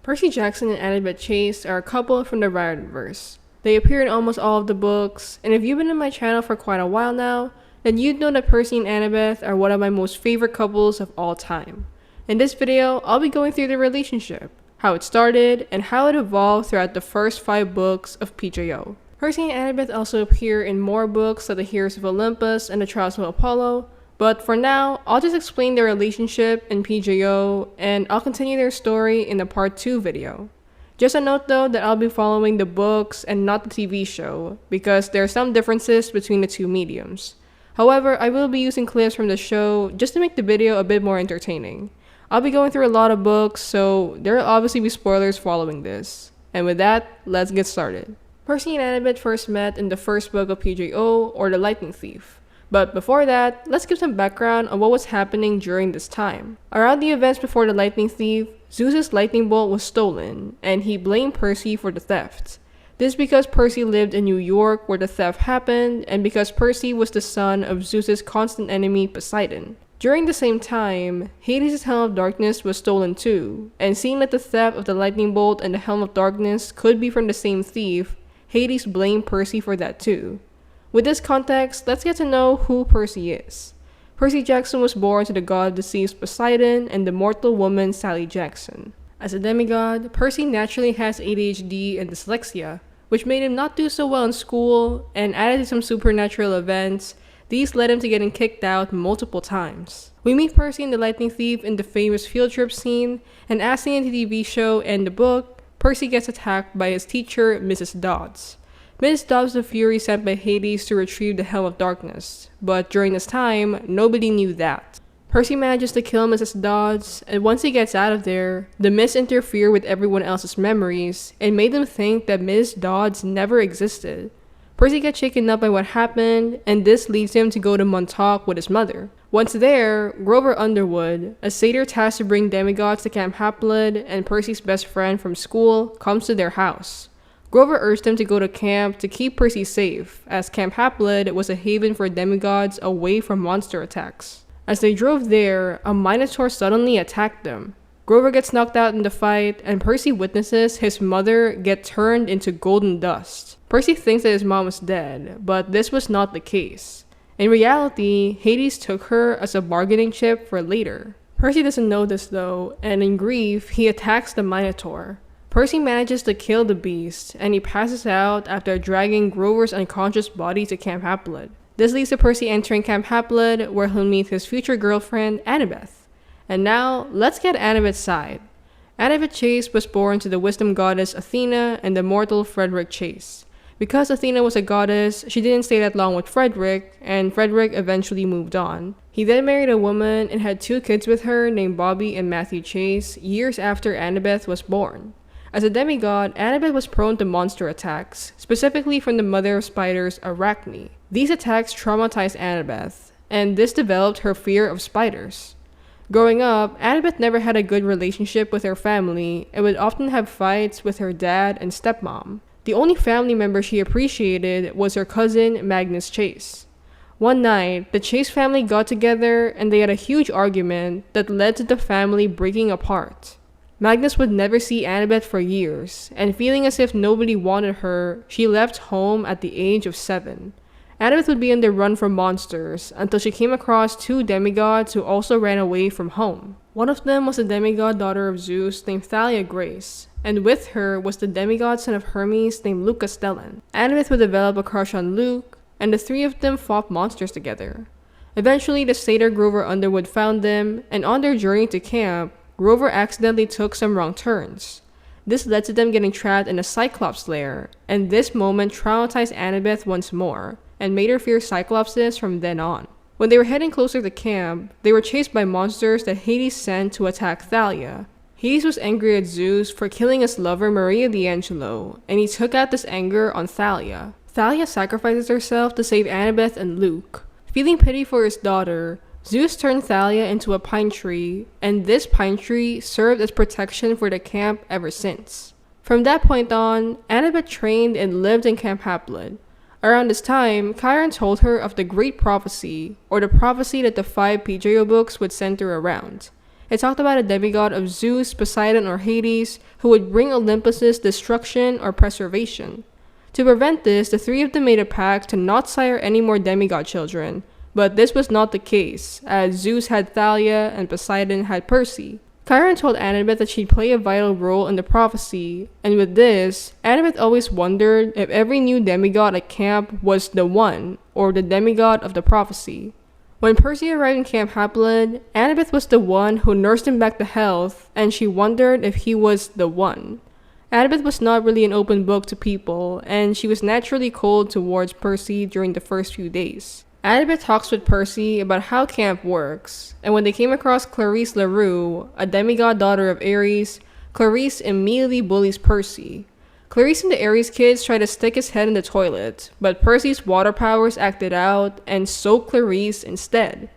Percy Jackson and Annabeth Chase are a couple from the Riordanverse. They appear in almost all of the books, and if you've been in my channel for quite a while now, then you'd know that Percy and Annabeth are one of my most favorite couples of all time. In this video, I'll be going through their relationship, how it started, and how it evolved throughout the first 5 books of PJO. Percy and Annabeth also appear in more books like The Heroes of Olympus and The Trials of Apollo, but for now, I'll just explain their relationship in PJO, and I'll continue their story in the part 2 video. Just a note though that I'll be following the books and not the TV show, because there are some differences between the two mediums. However, I will be using clips from the show just to make the video a bit more entertaining. I'll be going through a lot of books, so there will obviously be spoilers following this. And with that, let's get started. Percy and Annabeth first met in the first book of PJO, or The Lightning Thief. But before that, let's give some background on what was happening during this time. Around the events before the Lightning Thief, Zeus's lightning bolt was stolen, and he blamed Percy for the theft. This because Percy lived in New York where the theft happened, and because Percy was the son of Zeus's constant enemy Poseidon. During the same time, Hades' Helm of Darkness was stolen too, and seeing that the theft of the lightning bolt and the Helm of Darkness could be from the same thief, Hades blamed Percy for that too. With this context, let's get to know who Percy is. Percy Jackson was born to the god of the seas Poseidon and the mortal woman Sally Jackson. As a demigod, Percy naturally has ADHD and dyslexia, which made him not do so well in school, and added to some supernatural events, these led him to getting kicked out multiple times. We meet Percy and the Lightning Thief in the famous field trip scene, and as seen in the TV show and the book, Percy gets attacked by his teacher, Mrs. Dodds. Mrs. Dodds is the Fury sent by Hades to retrieve the Helm of Darkness, but during this time, nobody knew that. Percy manages to kill Mrs. Dodds, and once he gets out of there, the mists interfere with everyone else's memories and made them think that Mrs. Dodds never existed. Percy gets shaken up by what happened, and this leads him to go to Montauk with his mother. Once there, Grover Underwood, a satyr tasked to bring demigods to Camp Haplid, and Percy's best friend from school, comes to their house. Grover urged him to go to camp to keep Percy safe, as Camp Haplid was a haven for demigods away from monster attacks. As they drove there, a minotaur suddenly attacked them. Grover gets knocked out in the fight, and Percy witnesses his mother get turned into golden dust. Percy thinks that his mom was dead, but this was not the case. In reality, Hades took her as a bargaining chip for later. Percy doesn't know this though, and in grief, he attacks the minotaur. Percy manages to kill the beast, and he passes out after dragging Grover's unconscious body to Camp Haplid. This leads to Percy entering Camp Haplid, where he'll meet his future girlfriend, Annabeth. And now, let's get Annabeth's side. Annabeth Chase was born to the wisdom goddess Athena and the mortal Frederick Chase. Because Athena was a goddess, she didn't stay that long with Frederick, and Frederick eventually moved on. He then married a woman and had 2 kids with her named Bobby and Matthew Chase years after Annabeth was born. As a demigod, Annabeth was prone to monster attacks, specifically from the mother of spiders, Arachne. These attacks traumatized Annabeth, and this developed her fear of spiders. Growing up, Annabeth never had a good relationship with her family and would often have fights with her dad and stepmom. The only family member she appreciated was her cousin, Magnus Chase. One night, the Chase family got together and they had a huge argument that led to the family breaking apart. Magnus would never see Annabeth for years, and feeling as if nobody wanted her, she left home at the age of 7. Annabeth would be on the run from monsters until she came across 2 demigods who also ran away from home. One of them was a demigod daughter of Zeus named Thalia Grace, and with her was the demigod son of Hermes named Luke Castellan. Annabeth would develop a crush on Luke, and the 3 of them fought monsters together. Eventually, the satyr Grover Underwood found them, and on their journey to camp, Grover accidentally took some wrong turns. This led to them getting trapped in a Cyclops lair, and this moment traumatized Annabeth once more, and made her fear Cyclopses from then on. When they were heading closer to camp, they were chased by monsters that Hades sent to attack Thalia. Hades was angry at Zeus for killing his lover Maria the Angelo, and he took out this anger on Thalia. Thalia sacrifices herself to save Annabeth and Luke. Feeling pity for his daughter, Zeus turned Thalia into a pine tree, and this pine tree served as protection for the camp ever since. From that point on, Annabeth trained and lived in Camp Haplid. Around this time, Chiron told her of the Great Prophecy, or the prophecy that the 5 PJO books would center around. It talked about a demigod of Zeus, Poseidon, or Hades who would bring Olympus's destruction or preservation. To prevent this, the three of them made a pact to not sire any more demigod children, but this was not the case, as Zeus had Thalia and Poseidon had Percy. Chiron told Annabeth that she'd play a vital role in the prophecy, and with this, Annabeth always wondered if every new demigod at camp was the one, or the demigod of the prophecy. When Percy arrived in Camp Hapland, Annabeth was the one who nursed him back to health, and she wondered if he was the one. Annabeth was not really an open book to people, and she was naturally cold towards Percy during the first few days. Annabeth talks with Percy about how camp works, and when they came across Clarisse LaRue, a demigod daughter of Ares, Clarisse immediately bullies Percy. Clarisse and the Ares kids try to stick his head in the toilet, but Percy's water powers acted out and soaked Clarisse instead.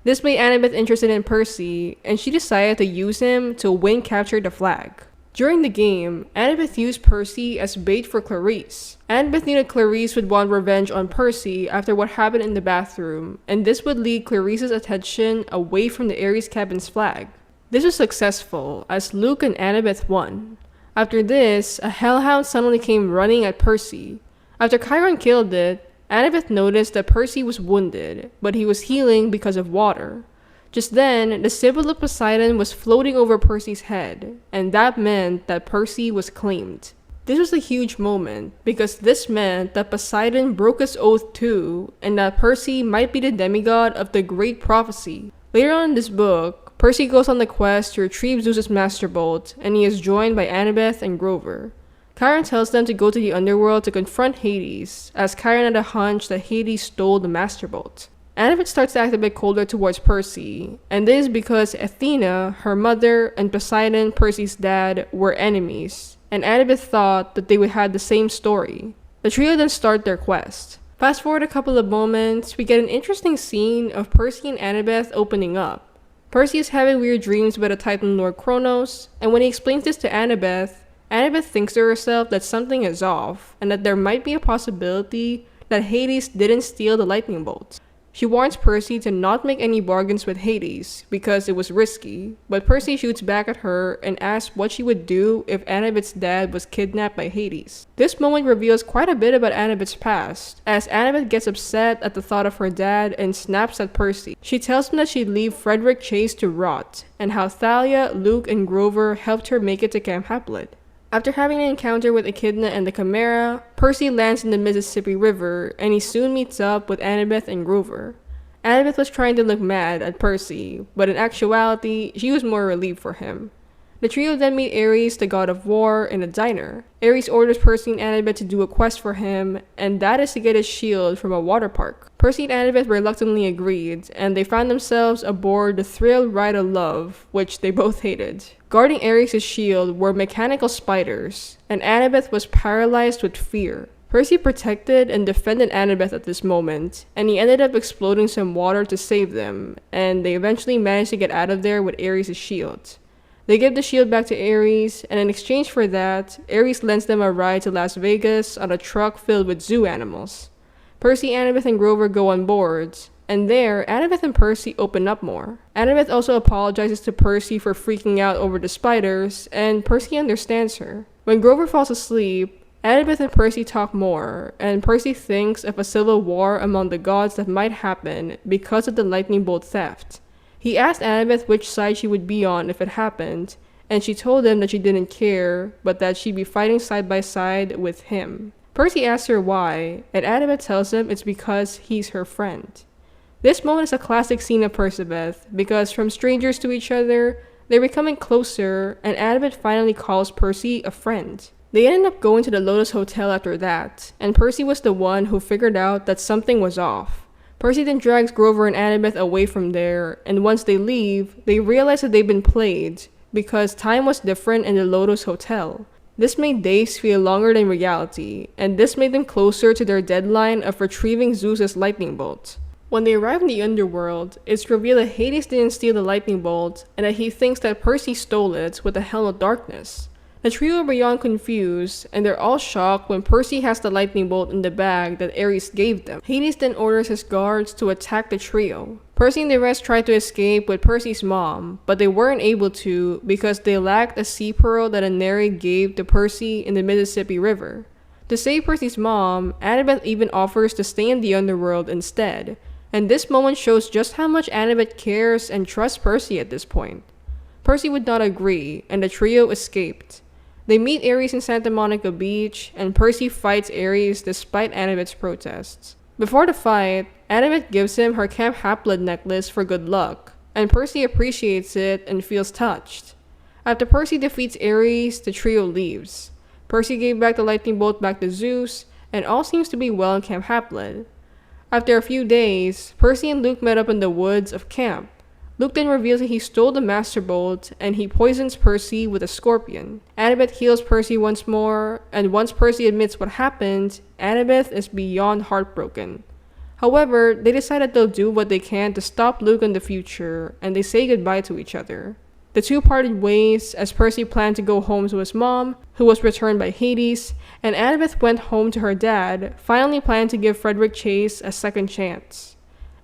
This made Annabeth interested in Percy, and she decided to use him to win capture the flag. During the game, Annabeth used Percy as bait for Clarisse. Annabeth knew that Clarisse would want revenge on Percy after what happened in the bathroom, and this would lead Clarisse's attention away from the Ares cabin's flag. This was successful, as Luke and Annabeth won. After this, a hellhound suddenly came running at Percy. After Chiron killed it, Annabeth noticed that Percy was wounded, but he was healing because of water. Just then, the symbol of Poseidon was floating over Percy's head, and that meant that Percy was claimed. This was a huge moment, because this meant that Poseidon broke his oath too, and that Percy might be the demigod of the Great Prophecy. Later on in this book, Percy goes on the quest to retrieve Zeus's Master Bolt, and he is joined by Annabeth and Grover. Chiron tells them to go to the underworld to confront Hades, as Chiron had a hunch that Hades stole the Master Bolt. Annabeth starts to act a bit colder towards Percy, and this is because Athena, her mother, and Poseidon, Percy's dad, were enemies, and Annabeth thought that they would have the same story. The trio then start their quest. Fast forward a couple of moments, we get an interesting scene of Percy and Annabeth opening up. Percy is having weird dreams about a Titan Lord Kronos, and when he explains this to Annabeth, Annabeth thinks to herself that something is off, and that there might be a possibility that Hades didn't steal the lightning bolts. She warns Percy to not make any bargains with Hades because it was risky, but Percy shoots back at her and asks what she would do if Annabeth's dad was kidnapped by Hades. This moment reveals quite a bit about Annabeth's past, as Annabeth gets upset at the thought of her dad and snaps at Percy. She tells him that she'd leave Frederick Chase to rot, and how Thalia, Luke, and Grover helped her make it to Camp Hapland. After having an encounter with Echidna and the Chimera, Percy lands in the Mississippi River, and he soon meets up with Annabeth and Grover. Annabeth was trying to look mad at Percy, but in actuality, she was more relieved for him. The trio then meet Ares, the god of war, in a diner. Ares orders Percy and Annabeth to do a quest for him, and that is to get his shield from a water park. Percy and Annabeth reluctantly agreed, and they found themselves aboard the thrill ride of love, which they both hated. Guarding Ares' shield were mechanical spiders, and Annabeth was paralyzed with fear. Percy protected and defended Annabeth at this moment, and he ended up exploding some water to save them, and they eventually managed to get out of there with Ares' shield. They give the shield back to Ares, and in exchange for that, Ares lends them a ride to Las Vegas on a truck filled with zoo animals. Percy, Annabeth, and Grover go on board, and there, Annabeth and Percy open up more. Annabeth also apologizes to Percy for freaking out over the spiders, and Percy understands her. When Grover falls asleep, Annabeth and Percy talk more, and Percy thinks of a civil war among the gods that might happen because of the lightning bolt theft. He asked Annabeth which side she would be on if it happened, and she told him that she didn't care, but that she'd be fighting side by side with him. Percy asks her why, and Annabeth tells him it's because he's her friend. This moment is a classic scene of Perciveth, because from strangers to each other, they're becoming closer, and Annabeth finally calls Percy a friend. They ended up going to the Lotus Hotel after that, and Percy was the one who figured out that something was off. Percy then drags Grover and Annabeth away from there, and once they leave, they realize that they've been played, because time was different in the Lotus Hotel. This made days feel longer than reality, and this made them closer to their deadline of retrieving Zeus's lightning bolt. When they arrive in the underworld, it's revealed that Hades didn't steal the lightning bolt, and that he thinks that Percy stole it with the Helm of Darkness. The trio are beyond confused, and they're all shocked when Percy has the lightning bolt in the bag that Ares gave them. Hades then orders his guards to attack the trio. Percy and the rest tried to escape with Percy's mom, but they weren't able to because they lacked a sea pearl that a Neri gave to Percy in the Mississippi River. To save Percy's mom, Annabeth even offers to stay in the underworld instead, and this moment shows just how much Annabeth cares and trusts Percy at this point. Percy would not agree, and the trio escaped. They meet Ares in Santa Monica Beach, and Percy fights Ares despite Annabeth's protests. Before the fight, Annabeth gives him her Camp Half-Blood necklace for good luck, and Percy appreciates it and feels touched. After Percy defeats Ares, the trio leaves. Percy gave back the lightning bolt back to Zeus, and all seems to be well in Camp Half-Blood. After a few days, Percy and Luke met up in the woods of camp. Luke then reveals that he stole the Master Bolt, and he poisons Percy with a scorpion. Annabeth heals Percy once more, and once Percy admits what happened, Annabeth is beyond heartbroken. However, they decide that they'll do what they can to stop Luke in the future, and they say goodbye to each other. The two parted ways as Percy planned to go home to his mom, who was returned by Hades, and Annabeth went home to her dad, finally planning to give Frederick Chase a second chance.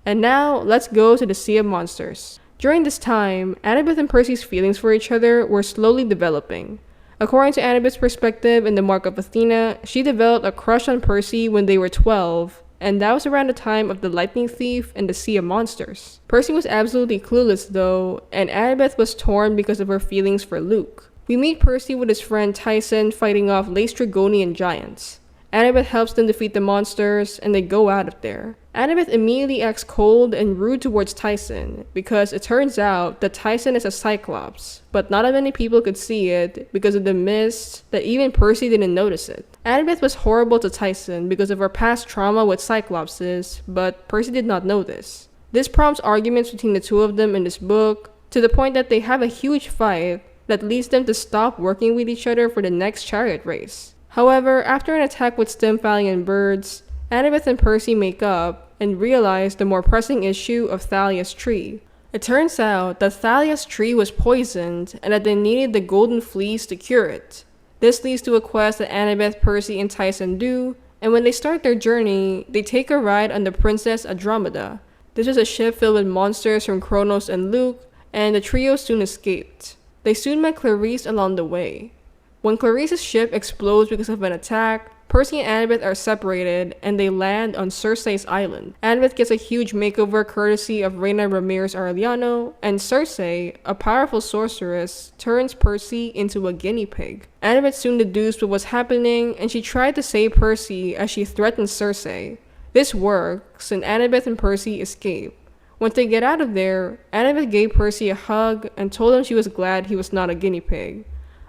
And now, let's go to the Sea of Monsters. During this time, Annabeth and Percy's feelings for each other were slowly developing. According to Annabeth's perspective in the Mark of Athena, she developed a crush on Percy when they were 12, and that was around the time of the Lightning Thief and the Sea of Monsters. Percy was absolutely clueless though, and Annabeth was torn because of her feelings for Luke. We meet Percy with his friend Tyson fighting off Laestrygonian giants. Annabeth helps them defeat the monsters, and they go out of there. Annabeth immediately acts cold and rude towards Tyson, because it turns out that Tyson is a Cyclops, but not many people could see it because of the mist that even Percy didn't notice it. Annabeth was horrible to Tyson because of her past trauma with Cyclopses, but Percy did not know this. This prompts arguments between the two of them in this book, to the point that they have a huge fight that leads them to stop working with each other for the next chariot race. However, after an attack with Stymphalian birds, Annabeth and Percy make up and realize the more pressing issue of Thalia's tree. It turns out that Thalia's tree was poisoned and that they needed the golden fleece to cure it. This leads to a quest that Annabeth, Percy, and Tyson do, and when they start their journey, they take a ride on the Princess Andromeda. This was a ship filled with monsters from Kronos and Luke, and the trio soon escaped. They soon met Clarisse along the way. When Clarisse's ship explodes because of an attack, Percy and Annabeth are separated, and they land on Circe's island. Annabeth gets a huge makeover courtesy of Reyna Ramirez-Arellano, and Circe, a powerful sorceress, turns Percy into a guinea pig. Annabeth soon deduced what was happening, and she tried to save Percy as she threatened Circe. This works, and Annabeth and Percy escape. Once they get out of there, Annabeth gave Percy a hug and told him she was glad he was not a guinea pig.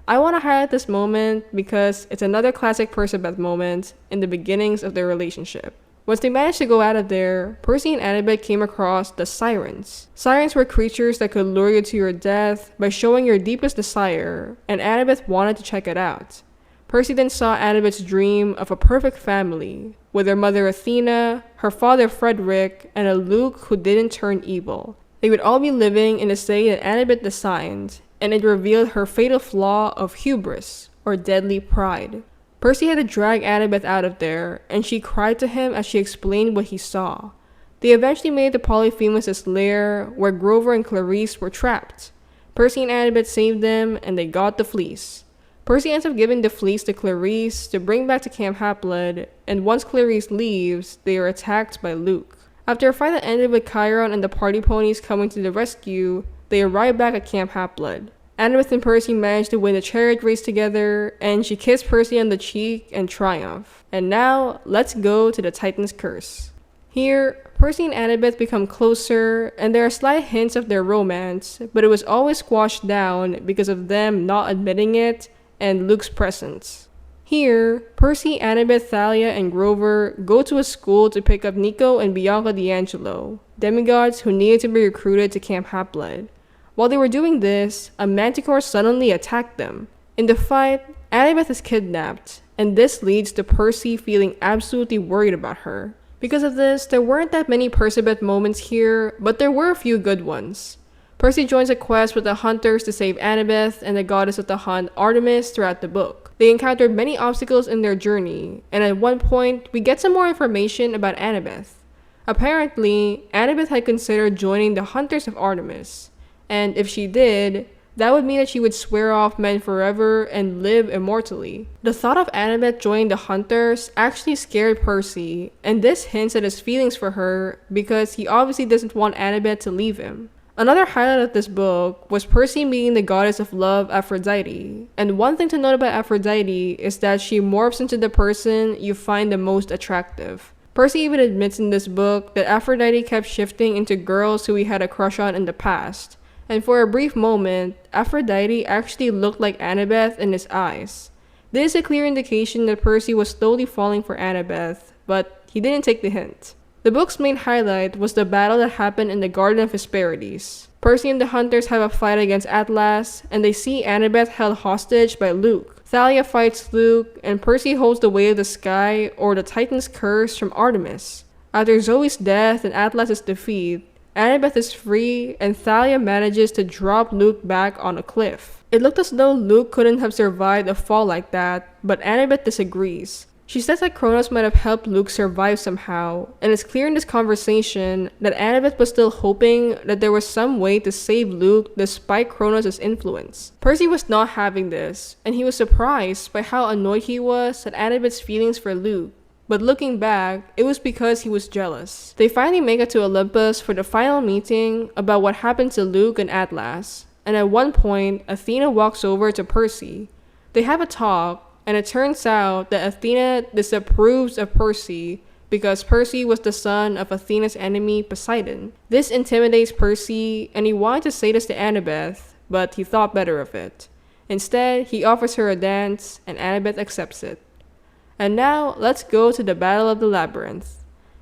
I want to highlight this moment because it's another classic Percabeth moment in the beginnings of their relationship. Once they managed to go out of there, Percy and Annabeth came across the Sirens. Sirens were creatures that could lure you to your death by showing your deepest desire, and Annabeth wanted to check it out. Percy then saw Annabeth's dream of a perfect family, with her mother Athena, her father Frederick, and a Luke who didn't turn evil. They would all be living in a city that Annabeth designed, and it revealed her fatal flaw of hubris, or deadly pride. Percy had to drag Annabeth out of there, and she cried to him as she explained what he saw. They eventually made the Polyphemus' lair, where Grover and Clarisse were trapped. Percy and Annabeth saved them, and they got the fleece. Percy ends up giving the fleece to Clarisse to bring back to Camp Half-Blood, and once Clarisse leaves, they are attacked by Luke. After a fight that ended with Chiron and the party ponies coming to the rescue, they arrive back at Camp Half-Blood. Annabeth and Percy managed to win the chariot race together, and she kissed Percy on the cheek in triumph. And now, let's go to the Titan's Curse. Here, Percy and Annabeth become closer, and there are slight hints of their romance, but it was always squashed down because of them not admitting it and Luke's presence. Here, Percy, Annabeth, Thalia, and Grover go to a school to pick up Nico and Bianca D'Angelo, demigods who needed to be recruited to Camp Half-Blood. While they were doing this, a manticore suddenly attacked them. In the fight, Annabeth is kidnapped, and this leads to Percy feeling absolutely worried about her. Because of this, there weren't that many Percabeth moments here, but there were a few good ones. Percy joins a quest with the hunters to save Annabeth and the goddess of the hunt, Artemis, throughout the book. They encountered many obstacles in their journey, and at one point, we get some more information about Annabeth. Apparently, Annabeth had considered joining the Hunters of Artemis, and if she did, that would mean that she would swear off men forever and live immortally. The thought of Annabeth joining the Hunters actually scared Percy, and this hints at his feelings for her because he obviously doesn't want Annabeth to leave him. Another highlight of this book was Percy meeting the goddess of love, Aphrodite. And one thing to note about Aphrodite is that she morphs into the person you find the most attractive. Percy even admits in this book that Aphrodite kept shifting into girls who he had a crush on in the past. And for a brief moment, Aphrodite actually looked like Annabeth in his eyes. This is a clear indication that Percy was slowly falling for Annabeth, but he didn't take the hint. The book's main highlight was the battle that happened in the Garden of Hesperides. Percy and the Hunters have a fight against Atlas, and they see Annabeth held hostage by Luke. Thalia fights Luke, and Percy holds the weight of the sky, or the Titan's curse, from Artemis. After Zoe's death and Atlas's defeat, Annabeth is free, and Thalia manages to drop Luke back on a cliff. It looked as though Luke couldn't have survived a fall like that, but Annabeth disagrees. She says that Kronos might have helped Luke survive somehow, and it's clear in this conversation that Annabeth was still hoping that there was some way to save Luke despite Kronos' influence. Percy was not having this, and he was surprised by how annoyed he was at Annabeth's feelings for Luke. But looking back, it was because he was jealous. They finally make it to Olympus for the final meeting about what happened to Luke and Atlas, and at one point, Athena walks over to Percy. They have a talk, and it turns out that Athena disapproves of Percy because Percy was the son of Athena's enemy, Poseidon. This intimidates Percy, and he wanted to say this to Annabeth, but he thought better of it. Instead, he offers her a dance, and Annabeth accepts it. And now, let's go to the Battle of the Labyrinth.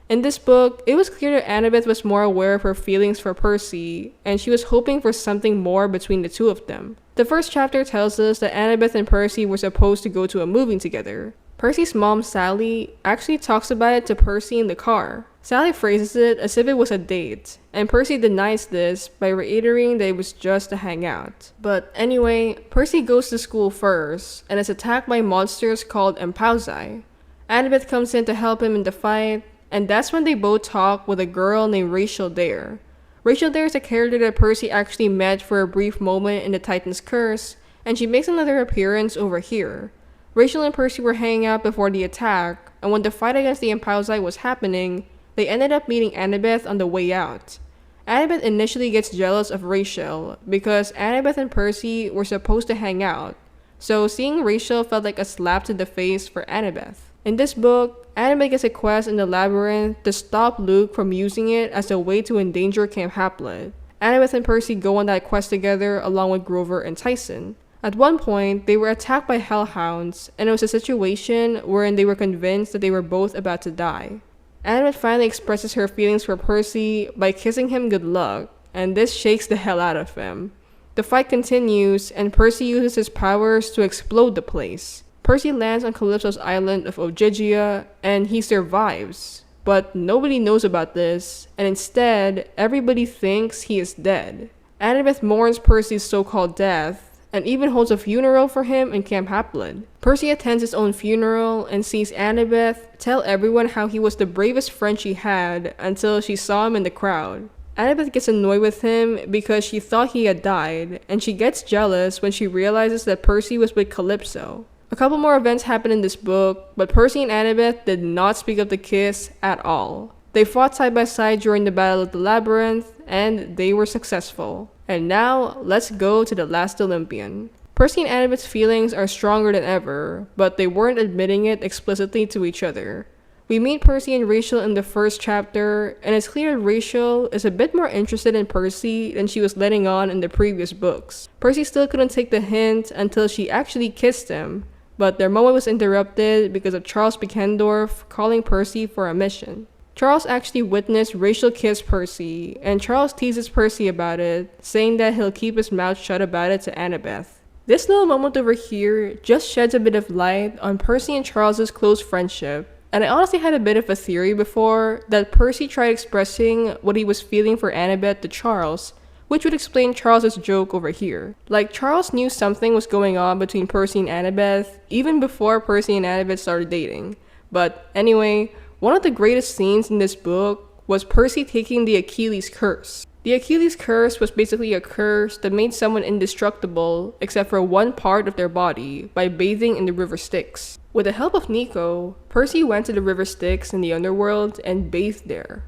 In this book, it was clear that Annabeth was more aware of her feelings for Percy, and she was hoping for something more between the two of them. The first chapter tells us that Annabeth and Percy were supposed to go to a movie together. Percy's mom, Sally, actually talks about it to Percy in the car. Sally phrases it as if it was a date, and Percy denies this by reiterating that it was just a hangout. But anyway, Percy goes to school first, and is attacked by monsters called Empauzi. Annabeth comes in to help him in the fight, and that's when they both talk with a girl named Rachel Dare. Rachel Dare is a character that Percy actually met for a brief moment in the Titan's Curse, and she makes another appearance over here. Rachel and Percy were hanging out before the attack, and when the fight against the Empauzi was happening, they ended up meeting Annabeth on the way out. Annabeth initially gets jealous of Rachel because Annabeth and Percy were supposed to hang out, so seeing Rachel felt like a slap to the face for Annabeth. In this book, Annabeth gets a quest in the Labyrinth to stop Luke from using it as a way to endanger Camp Haplet. Annabeth and Percy go on that quest together along with Grover and Tyson. At one point, they were attacked by hellhounds, and it was a situation wherein they were convinced that they were both about to die. Annabeth finally expresses her feelings for Percy by kissing him good luck, and this shakes the hell out of him. The fight continues, and Percy uses his powers to explode the place. Percy lands on Calypso's island of Ogygia, and he survives. But nobody knows about this, and instead, everybody thinks he is dead. Annabeth mourns Percy's so-called death, and even holds a funeral for him in Camp Haplet. Percy attends his own funeral and sees Annabeth tell everyone how he was the bravest friend she had until she saw him in the crowd. Annabeth gets annoyed with him because she thought he had died, and she gets jealous when she realizes that Percy was with Calypso. A couple more events happen in this book, but Percy and Annabeth did not speak of the kiss at all. They fought side by side during the Battle of the Labyrinth, and they were successful. And now, let's go to the Last Olympian. Percy and Annabeth's feelings are stronger than ever, but they weren't admitting it explicitly to each other. We meet Percy and Rachel in the first chapter, and it's clear that Rachel is a bit more interested in Percy than she was letting on in the previous books. Percy still couldn't take the hint until she actually kissed him, but their moment was interrupted because of Charles Beckendorf calling Percy for a mission. Charles actually witnessed Rachel kiss Percy, and Charles teases Percy about it, saying that he'll keep his mouth shut about it to Annabeth. This little moment over here just sheds a bit of light on Percy and Charles's close friendship, and I honestly had a bit of a theory before that Percy tried expressing what he was feeling for Annabeth to Charles, which would explain Charles's joke over here. Like, Charles knew something was going on between Percy and Annabeth even before Percy and Annabeth started dating. But anyway, one of the greatest scenes in this book was Percy taking the Achilles curse. The Achilles curse was basically a curse that made someone indestructible except for one part of their body by bathing in the river Styx. With the help of Nico, Percy went to the river Styx in the underworld and bathed there.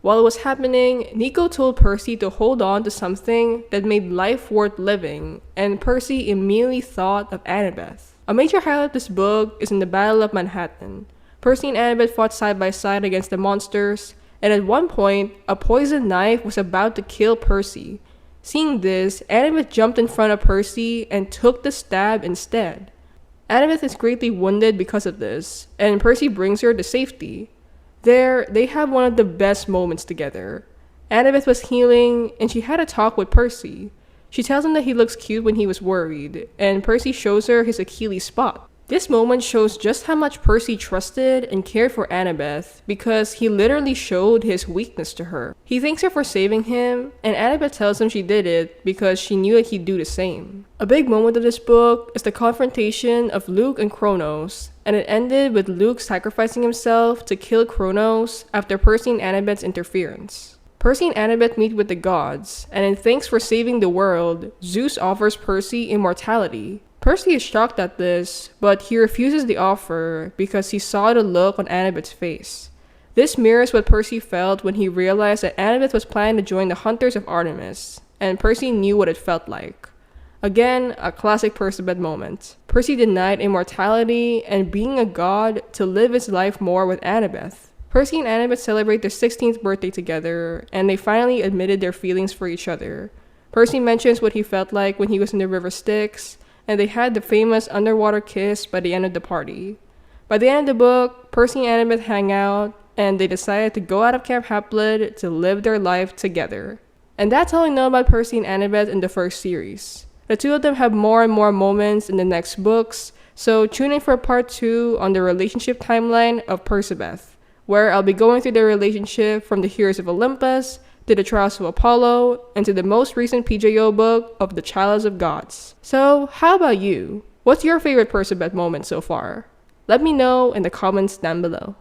While it was happening, Nico told Percy to hold on to something that made life worth living, and Percy immediately thought of Annabeth. A major highlight of this book is in the Battle of Manhattan. Percy and Annabeth fought side by side against the monsters, and at one point, a poisoned knife was about to kill Percy. Seeing this, Annabeth jumped in front of Percy and took the stab instead. Annabeth is greatly wounded because of this, and Percy brings her to safety. There, they have one of the best moments together. Annabeth was healing, and she had a talk with Percy. She tells him that he looks cute when he was worried, and Percy shows her his Achilles spot. This moment shows just how much Percy trusted and cared for Annabeth, because he literally showed his weakness to her. He thanks her for saving him, and Annabeth tells him she did it because she knew that he'd do the same. A big moment of this book is the confrontation of Luke and Kronos, and it ended with Luke sacrificing himself to kill Kronos after Percy and Annabeth's interference. Percy and Annabeth meet with the gods, and in thanks for saving the world, Zeus offers Percy immortality. Percy is shocked at this, but he refuses the offer because he saw the look on Annabeth's face. This mirrors what Percy felt when he realized that Annabeth was planning to join the Hunters of Artemis, and Percy knew what it felt like. Again, a classic Percibet moment. Percy denied immortality and being a god to live his life more with Annabeth. Percy and Annabeth celebrate their 16th birthday together, and they finally admitted their feelings for each other. Percy mentions what he felt like when he was in the river Styx, and they had the famous underwater kiss by the end of the party. By the end of the book, Percy and Annabeth hang out, and they decided to go out of Camp Half-Blood to live their life together. And that's all I know about Percy and Annabeth in the first series. The two of them have more and more moments in the next books, so tune in for part 2 on the relationship timeline of Percibeth, where I'll be going through their relationship from the Heroes of Olympus to the Trials of Apollo, and to the most recent PJO book of the Chalice of Gods. So, how about you? What's your favorite Percibet moment so far? Let me know in the comments down below.